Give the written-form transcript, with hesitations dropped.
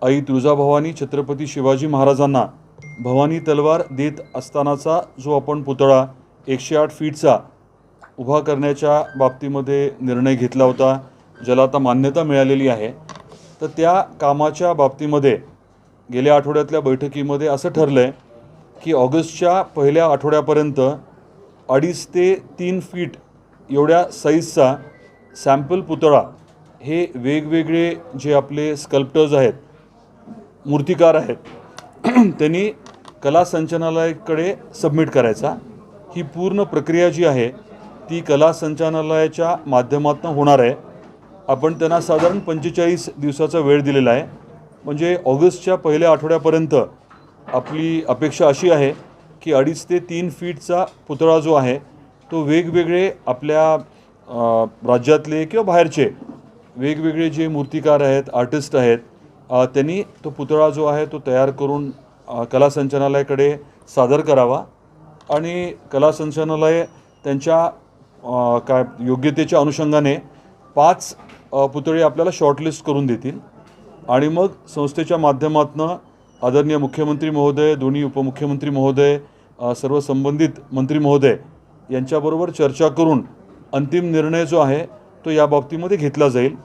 आई तुळजाभवानी छत्रपती शिवाजी महाराजांना भवानी तलवार देत असतानाचा जो आपण पुतळा 108 फीटचा उभा करण्याच्या बाबतीमध्ये निर्णय घेतला होता, ज्याला आता मान्यता मिळालेली आहे, तर त्या कामाच्या बाबतीमध्ये गेल्या आठवड्यातल्या बैठकीमध्ये असं ठरलं आहे की ऑगस्टच्या पहिल्या आठवड्यापर्यंत 2.5 ते 3 फीट एवढ्या साईजचा सॅम्पल पुतळा हे वेगवेगळे जे आपले स्कल्प्टर्स आहेत, मूर्तिकार आहेत, त्यांनी कला संचालनालयाकडे सबमिट करायचा। ही पूर्ण प्रक्रिया जी आहे ती कला संचालनालयाच्या माध्यमातून होणार आहे। आपण त्यांना साधारण 45 दिवसाचा वेळ दिलेला आहे, म्हणजे ऑगस्टच्या पहिल्या आठवड्यापर्यंत आपली अपेक्षा अशी आहे की 2.5 ते 3 फीटचा पुतळा जो आहे तो वेगवेगळे आपल्या राज्यातले किंवा बाहेरचे वेगवेगळे जे मूर्तिकार आहेत, आर्टिस्ट आहेत, त्यांनी तो पुतळा जो आहे तो तयार करून कला संचालनालयाकडे सादर करावा आणि कला संचालनालय त्यांच्या काय योग्यतेच्या अनुषंगाने 5 पुतळे आपल्याला शॉर्टलिस्ट करून देतील आणि मग संस्थेच्या माध्यमातून आदरणीय मुख्यमंत्री महोदय, दोन्ही उपमुख्यमंत्री महोदय, सर्व संबंधित मंत्री महोदय यांच्याबरोबर चर्चा करून अंतिम निर्णय जो आहे तो या बाबतीमध्ये घेतला जाईल।